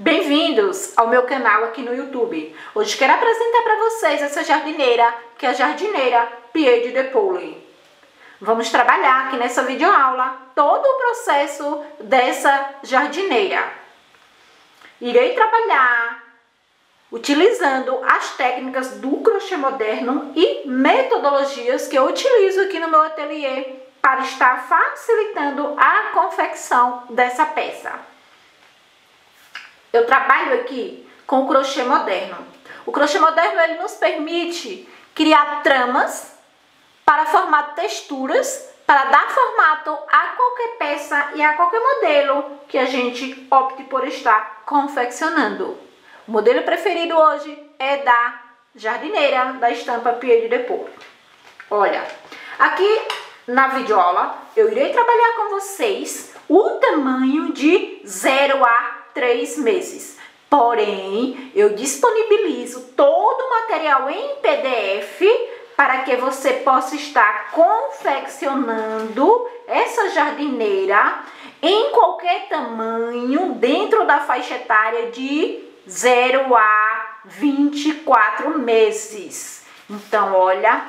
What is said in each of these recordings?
Bem-vindos ao meu canal aqui no YouTube. Hoje quero apresentar para vocês essa jardineira, que é a jardineira Pied de Poulet. Vamos trabalhar aqui nessa videoaula todo o processo dessa jardineira. Irei trabalhar utilizando as técnicas do crochê moderno e metodologias que eu utilizo aqui no meu ateliê para estar facilitando a confecção dessa peça. Eu trabalho aqui com o crochê moderno. O crochê moderno ele nos permite criar tramas para formar texturas, para dar formato a qualquer peça e a qualquer modelo que a gente opte por estar confeccionando. O modelo preferido hoje é da jardineira da estampa Pied de Poulet. Olha, aqui na videoaula eu irei trabalhar com vocês o tamanho de 0 a 3 meses. Porém, eu disponibilizo todo o material em PDF para que você possa estar confeccionando essa jardineira em qualquer tamanho dentro da faixa etária de 0 a 24 meses. Então, olha,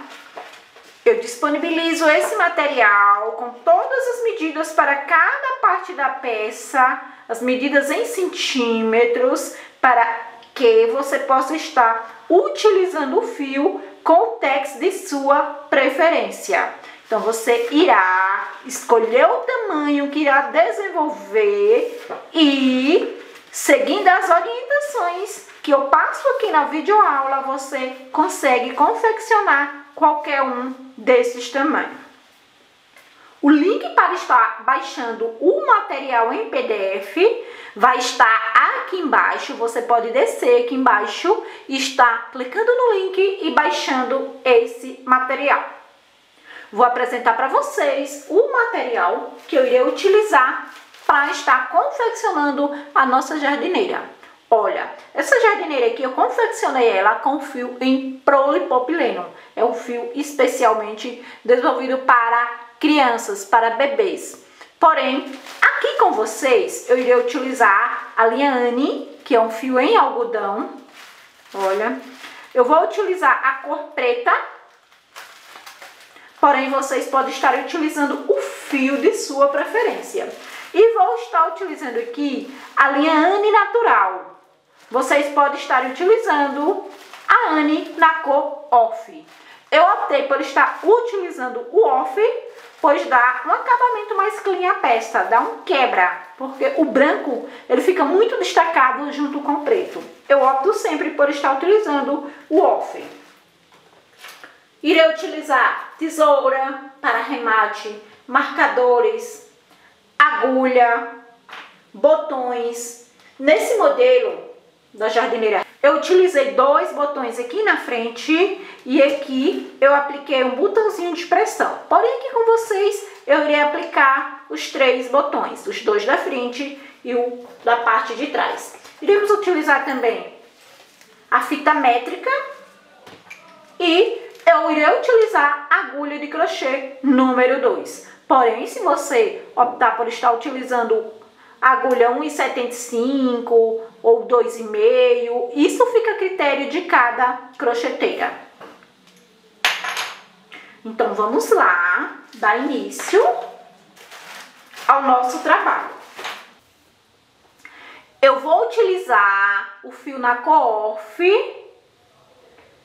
eu disponibilizo esse material com todas as medidas para cada parte da peça, as medidas em centímetros, para que você possa estar utilizando o fio com o tex de sua preferência. Então, você irá escolher o tamanho que irá desenvolver e, seguindo as orientações que eu passo aqui na videoaula, você consegue confeccionar qualquer um desses tamanhos. O link para estar baixando o material em PDF vai estar aqui embaixo. Você pode descer aqui embaixo e estar clicando no link e baixando esse material. Vou apresentar para vocês o material que eu irei utilizar para estar confeccionando a nossa jardineira. Olha, essa jardineira aqui eu confeccionei ela com fio em polipropileno. É um fio especialmente desenvolvido para crianças, para bebês. Porém, aqui com vocês eu irei utilizar a linha Anne, que é um fio em algodão. Olha, eu vou utilizar a cor preta. Porém, vocês podem estar utilizando o fio de sua preferência. E vou estar utilizando aqui a linha Anne natural. Vocês podem estar utilizando a Anne na cor off. Eu optei por estar utilizando o off, pois dá um acabamento mais clean à peça, dá um quebra, porque o branco ele fica muito destacado junto com o preto. Eu opto sempre por estar utilizando o off. Irei utilizar tesoura para remate, marcadores, agulha, botões. Nesse modelo da jardineira, eu utilizei 2 botões aqui na frente e aqui eu apliquei um botãozinho de pressão. Porém, aqui com vocês eu irei aplicar os 3 botões, os 2 da frente e o da parte de trás. Iremos utilizar também a fita métrica e eu irei utilizar a agulha de crochê número 2. Porém, se você optar por estar utilizando agulha 1,75 ou 2,5, isso fica a critério de cada crocheteira. Então, vamos lá, dar início ao nosso trabalho. Eu vou utilizar o fio na cor off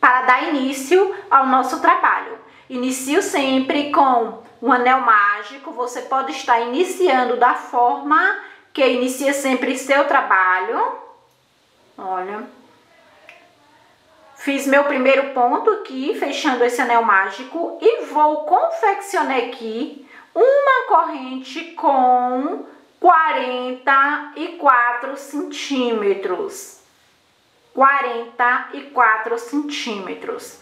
para dar início ao nosso trabalho. Inicio sempre com um anel mágico. Você pode estar iniciando da forma que inicia sempre seu trabalho. Olha, fiz meu primeiro ponto aqui, fechando esse anel mágico, e vou confeccionar aqui uma corrente com 44 centímetros. 44 centímetros.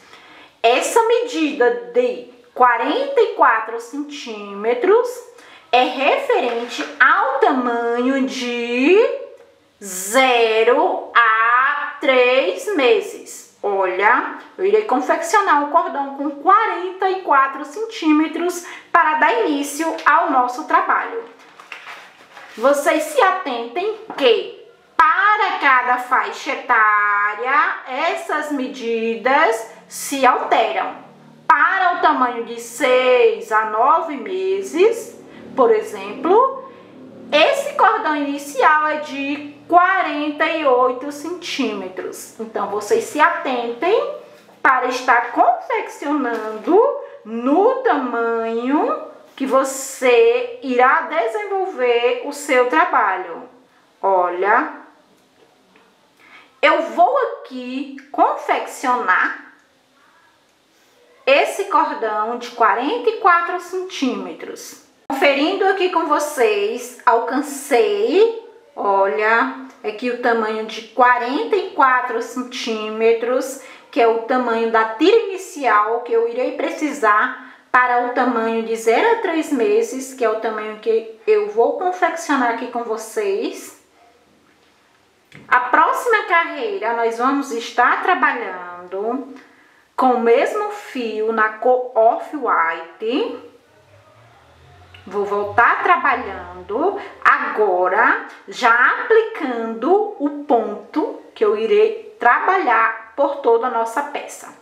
Essa medida de 44 centímetros é referente ao tamanho de 0 a 3 meses. Olha, eu irei confeccionar um cordão com 44 centímetros para dar início ao nosso trabalho. Vocês se atentem que, para cada faixa etária, essas medidas se alteram. Para o tamanho de 6 a 9 meses, por exemplo, esse cordão inicial é de 48 centímetros. Então, vocês se atentem para estar confeccionando no tamanho que você irá desenvolver o seu trabalho. Olha, eu vou aqui confeccionar esse cordão de 44 centímetros. Conferindo aqui com vocês, alcancei, olha, aqui o tamanho de 44 centímetros, que é o tamanho da tira inicial que eu irei precisar para o tamanho de 0 a 3 meses, que é o tamanho que eu vou confeccionar aqui com vocês. A próxima carreira nós vamos estar trabalhando com o mesmo fio na cor Off-White. Vou voltar trabalhando agora, já aplicando o ponto que eu irei trabalhar por toda a nossa peça.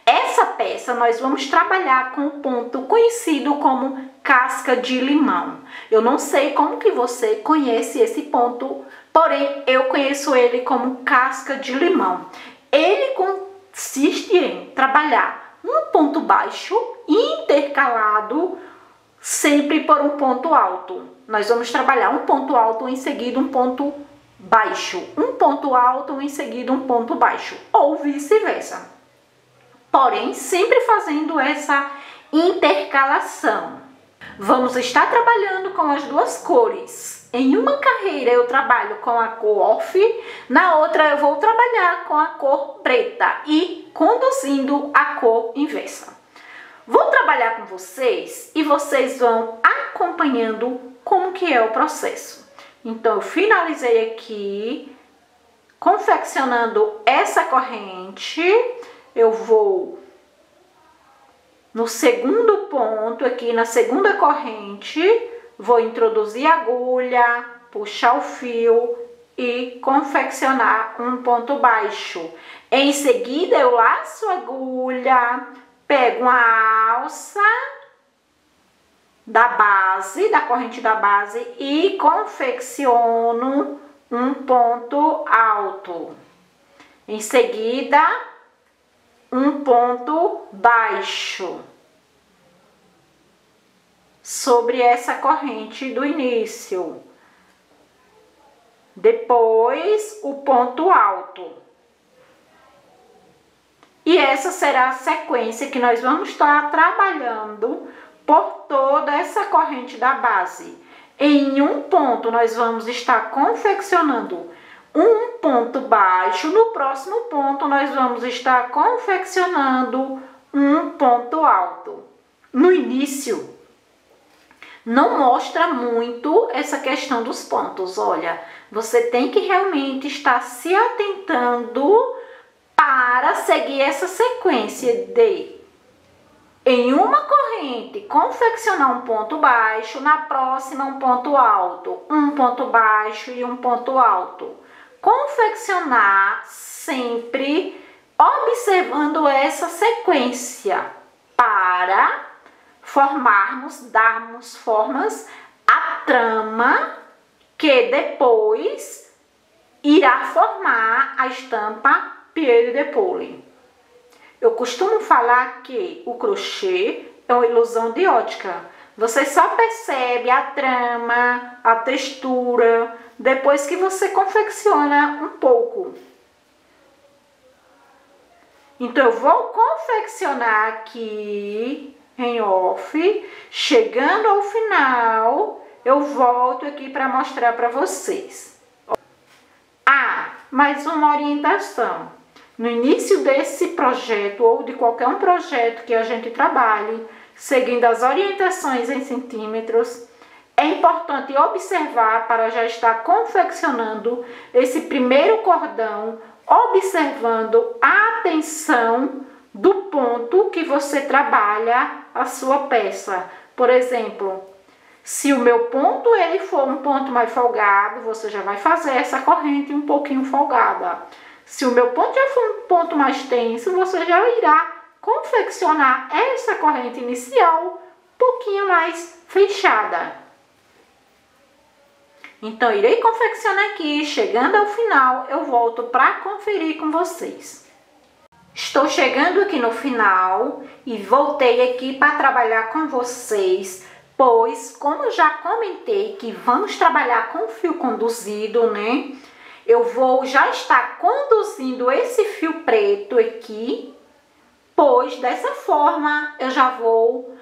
Essa peça nós vamos trabalhar com o ponto conhecido como casca de limão. Eu não sei como que você conhece esse ponto, porém eu conheço ele como casca de limão. Ele consiste em trabalhar um ponto baixo intercalado sempre por um ponto alto. Nós vamos trabalhar um ponto alto em seguida um ponto baixo, um ponto alto em seguida um ponto baixo, ou vice-versa. Porém, sempre fazendo essa intercalação. Vamos estar trabalhando com as duas cores. Em uma carreira eu trabalho com a cor off, na outra eu vou trabalhar com a cor preta e conduzindo a cor inversa. Vou trabalhar com vocês e vocês vão acompanhando como que é o processo. Então, eu finalizei aqui, confeccionando essa corrente. Eu vou no segundo ponto, aqui na segunda corrente, vou introduzir a agulha, puxar o fio e confeccionar um ponto baixo. Em seguida, eu laço a agulha, pego uma alça da base, da corrente da base e confecciono um ponto alto. Em seguida, um ponto baixo sobre essa corrente do início. Depois, o ponto alto. E essa será a sequência que nós vamos estar trabalhando por toda essa corrente da base. Em um ponto, nós vamos estar confeccionando um ponto baixo. No próximo ponto, nós vamos estar confeccionando um ponto alto. No início, não mostra muito essa questão dos pontos. Olha, você tem que realmente estar se atentando para seguir essa sequência de, em uma corrente, confeccionar um ponto baixo, na próxima um ponto alto, um ponto baixo e um ponto alto. Confeccionar sempre observando essa sequência para darmos formas à trama que depois irá formar a estampa Pierre de Pauli. Eu costumo falar que o crochê é uma ilusão de ótica. Você só percebe a trama, a textura, depois que você confecciona um pouco. Então, eu vou confeccionar aqui em off. Chegando ao final, eu volto aqui para mostrar para vocês. Mais uma orientação. No início desse projeto ou de qualquer um projeto que a gente trabalhe, seguindo as orientações em centímetros, é importante observar para já estar confeccionando esse primeiro cordão, observando a atenção do ponto que você trabalha a sua peça. Por exemplo, Se o meu ponto ele for um ponto mais folgado, você já vai fazer essa corrente um pouquinho folgada. Se o meu ponto já for um ponto mais tenso, você já irá confeccionar essa corrente inicial um pouquinho mais fechada. Então, irei confeccionar aqui. Chegando ao final, eu volto para conferir com vocês. Estou chegando aqui no final e voltei aqui para trabalhar com vocês, pois, como já comentei que vamos trabalhar com fio conduzido, né? Eu vou já estar conduzindo esse fio preto aqui, pois dessa forma eu já vou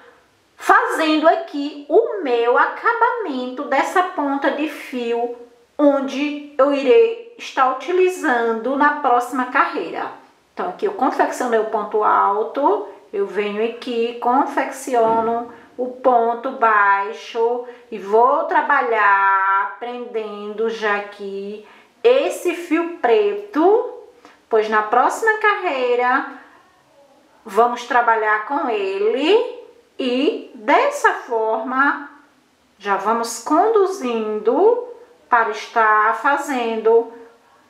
fazendo aqui o meu acabamento dessa ponta de fio, onde eu irei estar utilizando na próxima carreira. Então, aqui eu confeccionei o ponto alto, eu venho aqui, confecciono o ponto baixo e vou trabalhar prendendo já aqui esse fio preto, pois na próxima carreira vamos trabalhar com ele e dessa forma já vamos conduzindo para estar fazendo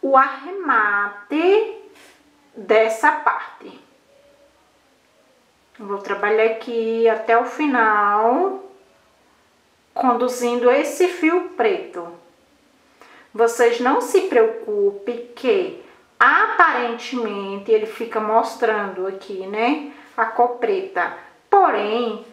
o arremate dessa parte. Vou trabalhar aqui até o final, conduzindo esse fio preto. Vocês não se preocupem que aparentemente ele fica mostrando aqui, né, a cor preta. Porém,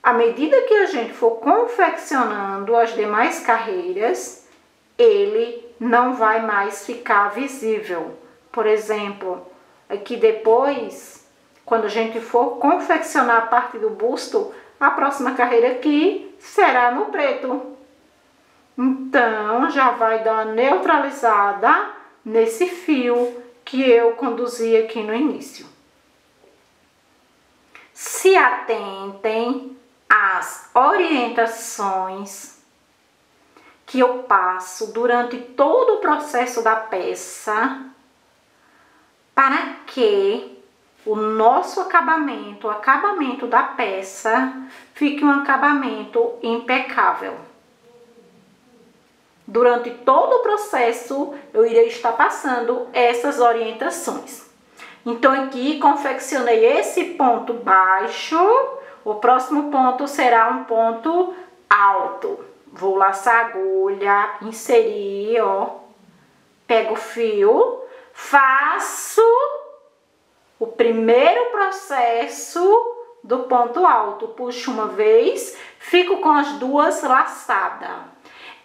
à medida que a gente for confeccionando as demais carreiras, ele não vai mais ficar visível. Por exemplo, aqui depois, quando a gente for confeccionar a parte do busto, a próxima carreira aqui será no preto. Então, já vai dar uma neutralizada nesse fio que eu conduzi aqui no início. Se atentem às orientações que eu passo durante todo o processo da peça, para que o nosso acabamento, o acabamento da peça, fique um acabamento impecável. Durante todo o processo, eu irei estar passando essas orientações. Então, aqui, confeccionei esse ponto baixo, o próximo ponto será um ponto alto. Vou laçar a agulha, inserir, ó, pego o fio, faço o primeiro processo do ponto alto, puxo uma vez, fico com as duas laçadas.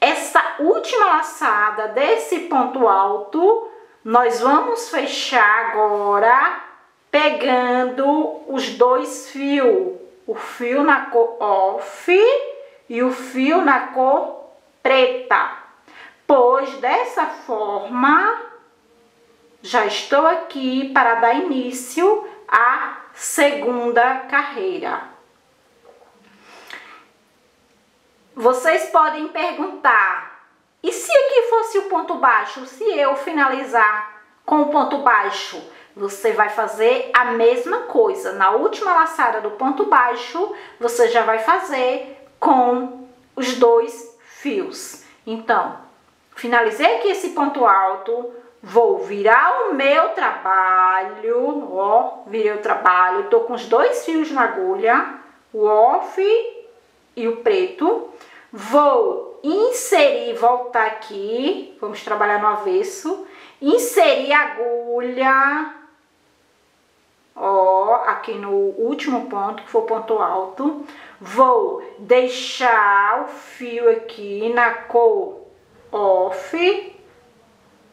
Essa última laçada desse ponto alto, nós vamos fechar agora pegando os dois fios, o fio na cor off e o fio na cor preta, pois dessa forma já estou aqui para dar início à segunda carreira. Vocês podem perguntar, e se aqui fosse o ponto baixo? Se eu finalizar com o ponto baixo, você vai fazer a mesma coisa. Na última laçada do ponto baixo, você já vai fazer com os dois fios. Então, finalizei aqui esse ponto alto, vou virar o meu trabalho, ó, virei o trabalho, tô com os dois fios na agulha, o off e o preto. Vou inserir, voltar aqui, vamos trabalhar no avesso, inserir a agulha, ó, aqui no último ponto, que foi o ponto alto. Vou deixar o fio aqui na cor off,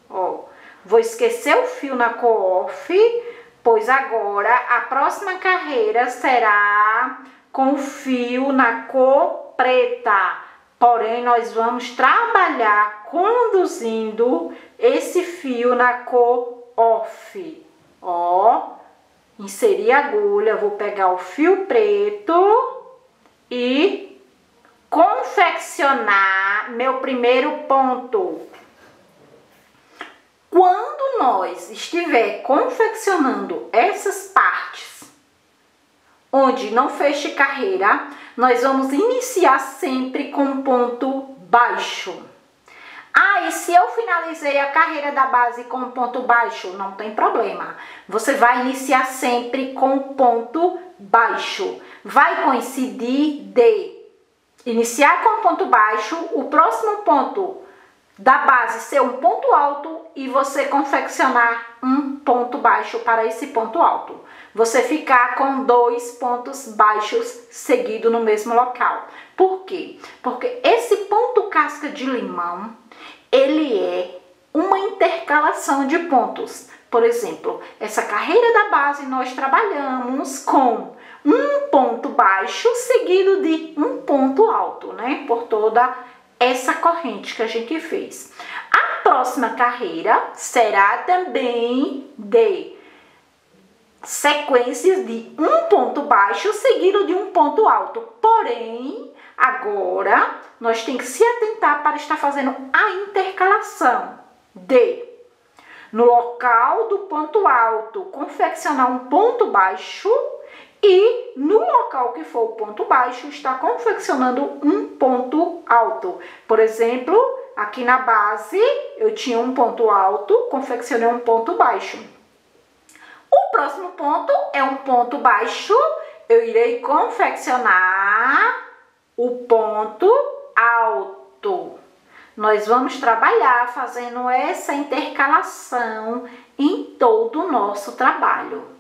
ó, vou esquecer o fio na cor off, pois agora a próxima carreira será com o fio na cor preta. Porém, nós vamos trabalhar conduzindo esse fio na cor off. Ó, inseri a agulha, vou pegar o fio preto e confeccionar meu primeiro ponto. Quando nós estiver confeccionando essas partes onde não feche carreira, nós vamos iniciar sempre com ponto baixo. Ah, e se eu finalizei a carreira da base com ponto baixo? Não tem problema. Você vai iniciar sempre com ponto baixo. Vai coincidir de iniciar com ponto baixo, o próximo ponto da base ser um ponto alto e você confeccionar um ponto baixo para esse ponto alto. Você ficar com 2 pontos baixos seguidos no mesmo local. Por quê? Porque esse ponto casca de limão, ele é uma intercalação de pontos. Por exemplo, essa carreira da base nós trabalhamos com um ponto baixo seguido de um ponto alto, né? Por toda essa corrente que a gente fez. A próxima carreira será também de sequências de um ponto baixo seguido de um ponto alto. Porém, agora nós temos que se atentar para estar fazendo a intercalação de, no local do ponto alto, confeccionar um ponto baixo e no local que for o ponto baixo, está confeccionando um ponto alto. Por exemplo, aqui na base eu tinha um ponto alto, confeccionei um ponto baixo. O próximo ponto é um ponto baixo, eu irei confeccionar o ponto alto. Nós vamos trabalhar fazendo essa intercalação em todo o nosso trabalho.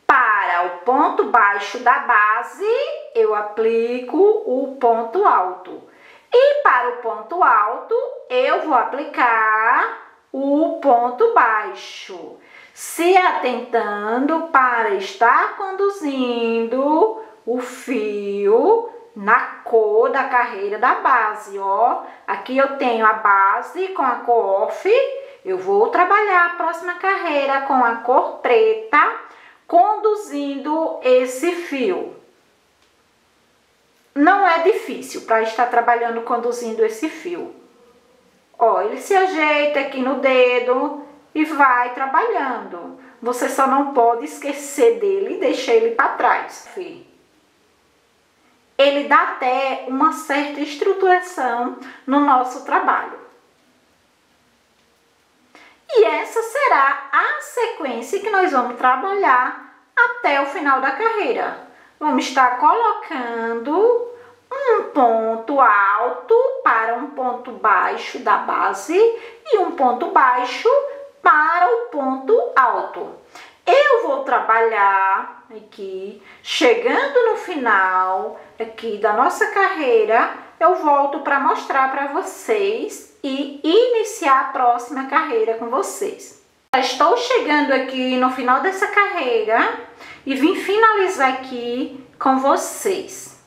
Para o ponto baixo da base, eu aplico o ponto alto. E para o ponto alto, eu vou aplicar o ponto baixo. Se atentando para estar conduzindo o fio na cor da carreira da base, ó. Aqui eu tenho a base com a cor off, eu vou trabalhar a próxima carreira com a cor preta, conduzindo esse fio. Não é difícil para estar trabalhando conduzindo esse fio. Ó, ele se ajeita aqui no dedo e vai trabalhando. Você só não pode esquecer dele e deixar ele para trás. Ele dá até uma certa estruturação no nosso trabalho. E essa será a sequência que nós vamos trabalhar até o final da carreira. Vamos estar colocando um ponto alto para um ponto baixo da base e um ponto baixo para o ponto alto. Eu vou trabalhar aqui, chegando no final aqui da nossa carreira, eu volto para mostrar para vocês e iniciar a próxima carreira com vocês. Estou chegando aqui no final dessa carreira e vim finalizar aqui com vocês.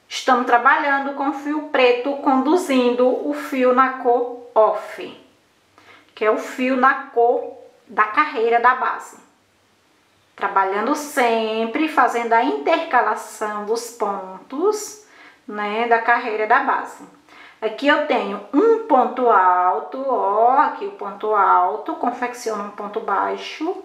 Estamos trabalhando com fio preto, conduzindo o fio na cor off, que é o fio na cor da carreira da base. Trabalhando sempre, fazendo a intercalação dos pontos, né, da carreira da base. Aqui eu tenho um ponto alto, ó, aqui o ponto alto, confecciono um ponto baixo.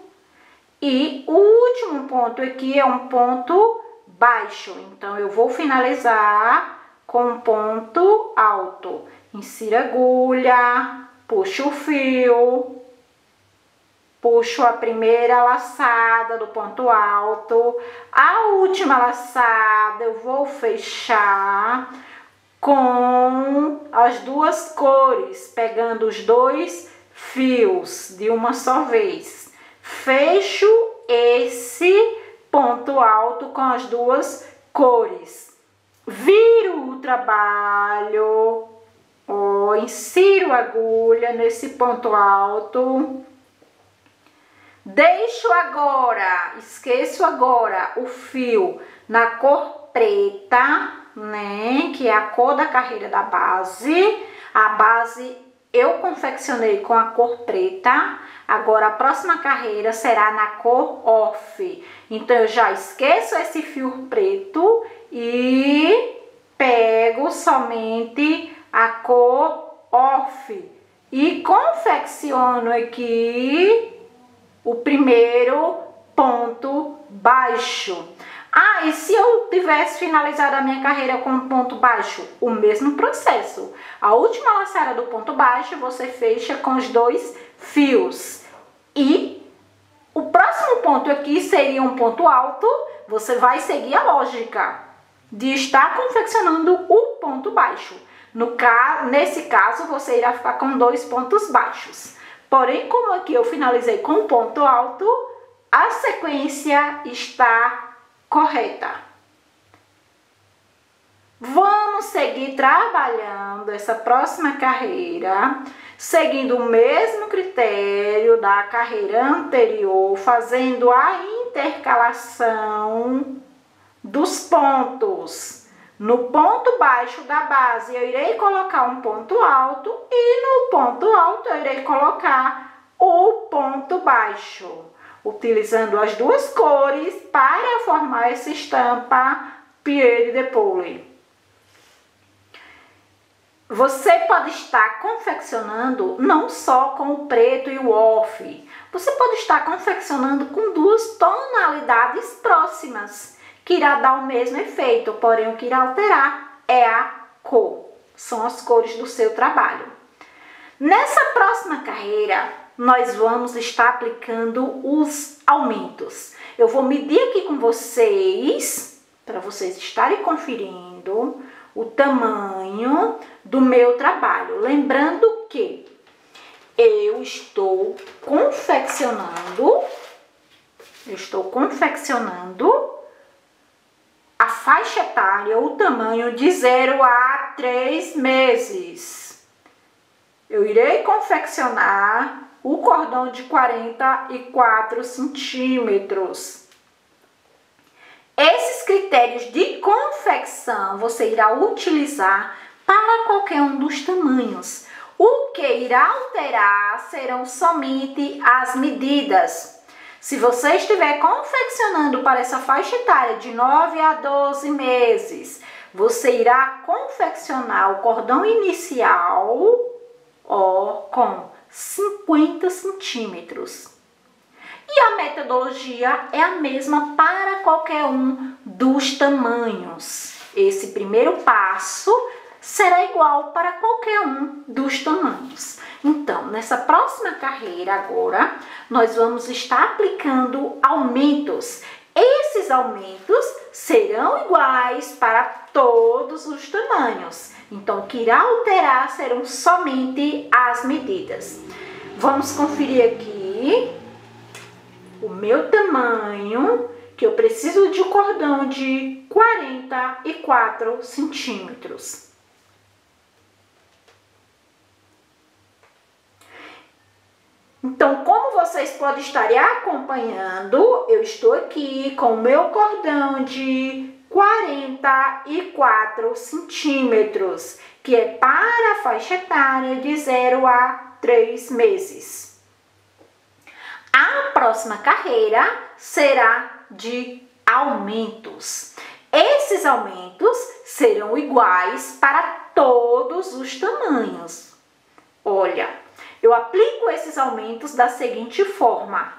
E o último ponto aqui é um ponto baixo. Então, eu vou finalizar com um ponto alto. Insiro a agulha, puxo o fio, puxo a primeira laçada do ponto alto. A última laçada eu vou fechar com as duas cores, pegando os dois fios de uma só vez. Fecho esse ponto alto com as duas cores. Viro o trabalho, ó, insiro a agulha nesse ponto alto. Deixo agora, esqueço agora o fio na cor preta, né, que é a cor da carreira da base. A base eu confeccionei com a cor preta. Agora a próxima carreira será na cor off. Então eu já esqueço esse fio preto e pego somente a cor off e confecciono aqui o primeiro ponto baixo. Ah, e se eu tivesse finalizado a minha carreira com um ponto baixo? O mesmo processo. A última laçada do ponto baixo você fecha com os 2 fios. E o próximo ponto aqui seria um ponto alto. Você vai seguir a lógica de estar confeccionando o ponto baixo. Nesse caso, você irá ficar com 2 pontos baixos. Porém, como aqui eu finalizei com um ponto alto, a sequência está correta. Vamos seguir trabalhando essa próxima carreira, seguindo o mesmo critério da carreira anterior, fazendo a intercalação dos pontos. No ponto baixo da base eu irei colocar um ponto alto e no ponto alto eu irei colocar o ponto baixo, utilizando as 2 cores para formar essa estampa Pied de Poule. Você pode estar confeccionando não só com o preto e o off, você pode estar confeccionando com 2 tonalidades próximas, que irá dar o mesmo efeito, porém o que irá alterar é a cor, são as cores do seu trabalho. Nessa próxima carreira, nós vamos estar aplicando os aumentos. Eu vou medir aqui com vocês, para vocês estarem conferindo o tamanho do meu trabalho. Lembrando que eu estou confeccionando a faixa etária, o tamanho de 0 a 3 meses. Eu irei confeccionar o cordão de 44 centímetros. Esses critérios de confecção você irá utilizar para qualquer um dos tamanhos. O que irá alterar serão somente as medidas. Se você estiver confeccionando para essa faixa etária de 9 a 12 meses, você irá confeccionar o cordão inicial com 50 centímetros. E a metodologia é a mesma para qualquer um dos tamanhos. Esse primeiro passo será igual para qualquer um dos tamanhos. Então, nessa próxima carreira agora, nós vamos estar aplicando aumentos. Esses aumentos serão iguais para todos os tamanhos. Então, o que irá alterar serão somente as medidas. Vamos conferir aqui o meu tamanho, que eu preciso de um cordão de 44 centímetros. Então, como vocês podem estar acompanhando, eu estou aqui com o meu cordão de 44 centímetros, que é para a faixa etária de 0 a 3 meses. A próxima carreira será de aumentos. Esses aumentos serão iguais para todos os tamanhos. Olha, eu aplico esses aumentos da seguinte forma.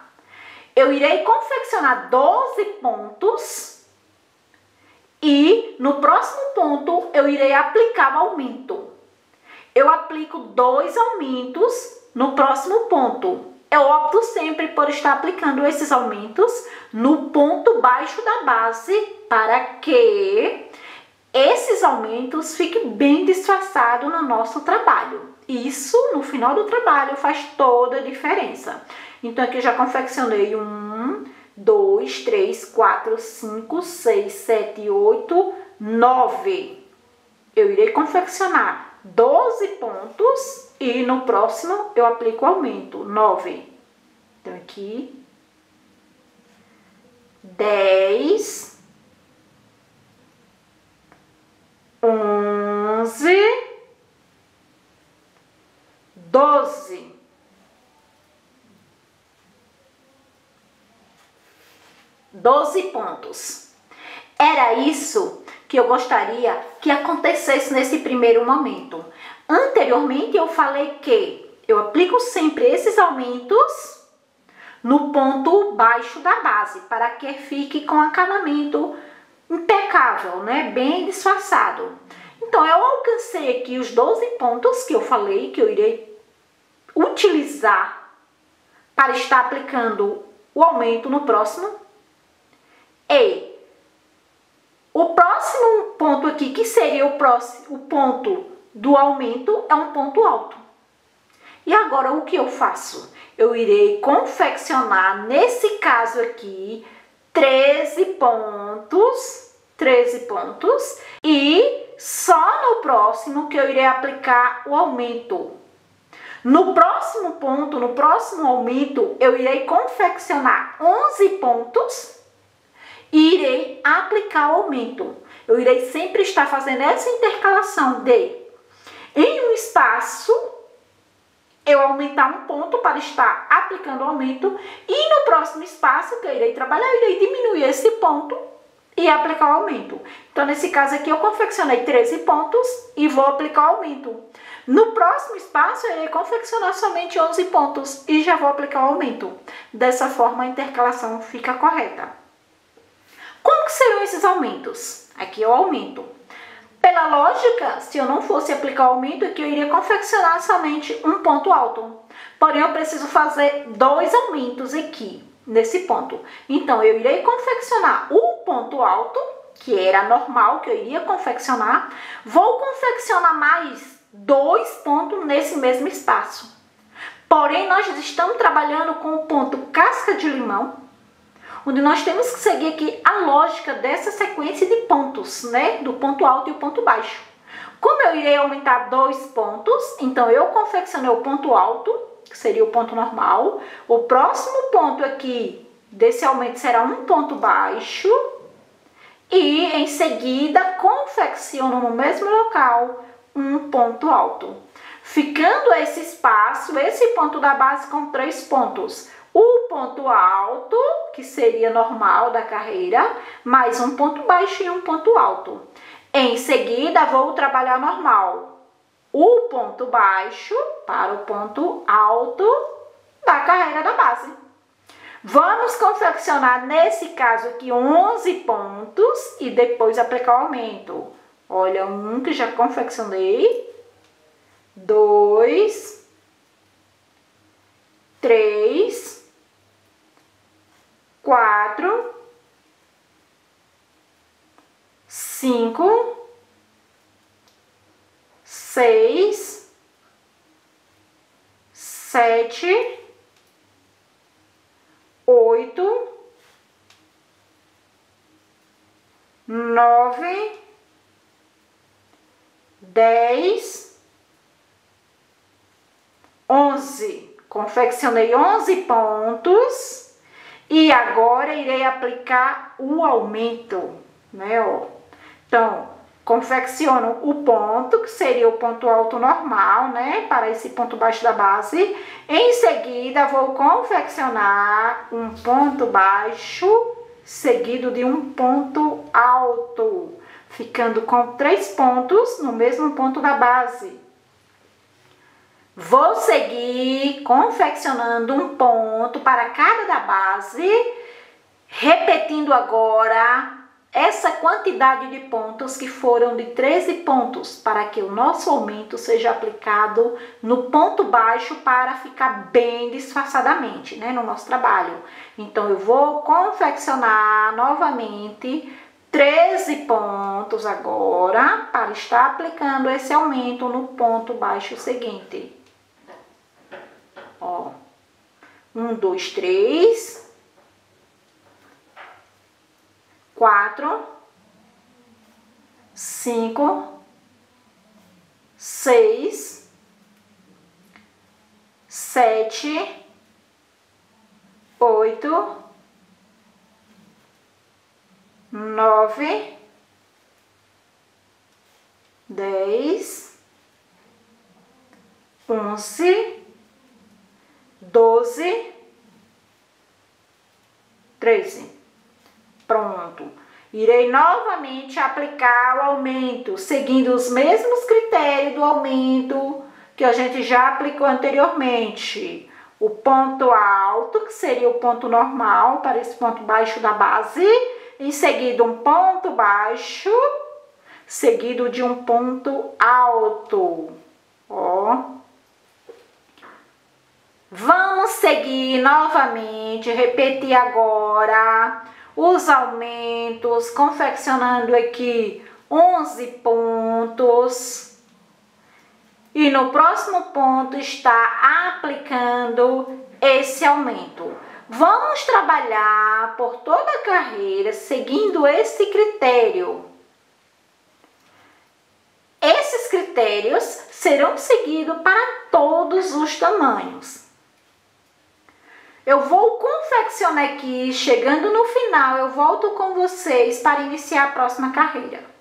Eu irei confeccionar 12 pontos e no próximo ponto eu irei aplicar o aumento. Eu aplico 2 aumentos no próximo ponto. Eu opto sempre por estar aplicando esses aumentos no ponto baixo da base para que esses aumentos fiquem bem disfarçados no nosso trabalho. Isso, no final do trabalho, faz toda a diferença. Então, aqui eu já confeccionei 1, 2, 3, 4, 5, 6, 7, 8, 9. Eu irei confeccionar 12 pontos e no próximo eu aplico o aumento, 9. Então, aqui, 10, 11, 12. Pontos. Era isso que eu gostaria que acontecesse nesse primeiro momento. Anteriormente eu falei que eu aplico sempre esses aumentos no ponto baixo da base, para que fique com acabamento impecável, né? Bem disfarçado. Então, eu alcancei aqui os 12 pontos que eu falei que eu irei utilizar para estar aplicando o aumento no próximo. E o próximo ponto aqui, que seria o ponto do aumento, é um ponto alto. E agora, o que eu faço? Eu irei confeccionar, nesse caso aqui, 13 pontos, e só no próximo que eu irei aplicar o aumento. No próximo ponto, no próximo aumento, eu irei confeccionar 11 pontos e irei aplicar o aumento. Eu irei sempre estar fazendo essa intercalação de, em um espaço, eu aumentar um ponto para estar aplicando o aumento, e no próximo espaço que eu irei trabalhar, eu irei diminuir esse ponto e aplicar o aumento. Então, nesse caso aqui, eu confeccionei 13 pontos e vou aplicar o aumento. No próximo espaço, eu irei confeccionar somente 11 pontos e já vou aplicar o aumento. Dessa forma, a intercalação fica correta. Como que seriam esses aumentos? Aqui é o aumento. Pela lógica, se eu não fosse aplicar o aumento, aqui eu iria confeccionar somente um ponto alto. Porém, eu preciso fazer 2 aumentos aqui, nesse ponto. Então, eu irei confeccionar o ponto alto, que era normal, que eu iria confeccionar. Vou confeccionar mais 2 pontos nesse mesmo espaço. Porém, nós estamos trabalhando com o ponto casca de limão, onde nós temos que seguir aqui a lógica dessa sequência de pontos, né? Do ponto alto e o ponto baixo. Como eu irei aumentar 2 pontos, então eu confeccionei o ponto alto, que seria o ponto normal. O próximo ponto aqui desse aumento será um ponto baixo. E em seguida confecciono no mesmo local um ponto alto. Ficando esse espaço, esse ponto da base com 3 pontos. O ponto alto, que seria normal da carreira, mais um ponto baixo e um ponto alto. Em seguida, vou trabalhar normal. O ponto baixo para o ponto alto da carreira da base. Vamos confeccionar, nesse caso aqui, 11 pontos e depois aplicar o aumento. Olha, um que já confeccionei. 2, 3, 4, 5, 6, 7, 8, 9, 10, 11. Confeccionei 11 pontos e agora irei aplicar o aumento, né? Então, confecciono o ponto, que seria o ponto alto normal, né? Para esse ponto baixo da base. Em seguida, vou confeccionar um ponto baixo, seguido de um ponto alto, ficando com 3 pontos no mesmo ponto da base. Vou seguir confeccionando um ponto para cada da base, repetindo agora essa quantidade de pontos que foram de 13 pontos, para que o nosso aumento seja aplicado no ponto baixo para ficar bem disfarçadamente, né, no nosso trabalho. Então, eu vou confeccionar novamente 13 pontos agora, para estar aplicando esse aumento no ponto baixo seguinte. Ó, 1, 2, 3, 4, 5, 6, 7, 8, 9, 10, 11, 12, 13. Pronto. Irei novamente aplicar o aumento, seguindo os mesmos critérios do aumento que a gente já aplicou anteriormente. o ponto alto, que seria o ponto normal para esse ponto baixo da base, em seguida um ponto baixo, seguido de um ponto alto, ó. Vamos seguir novamente, repetir agora os aumentos, confeccionando aqui 11 pontos. E no próximo ponto está aplicando esse aumento. Vamos trabalhar por toda a carreira seguindo esse critério. Esses critérios serão seguidos para todos os tamanhos. Eu vou confeccionar aqui, chegando no final, eu volto com vocês para iniciar a próxima carreira.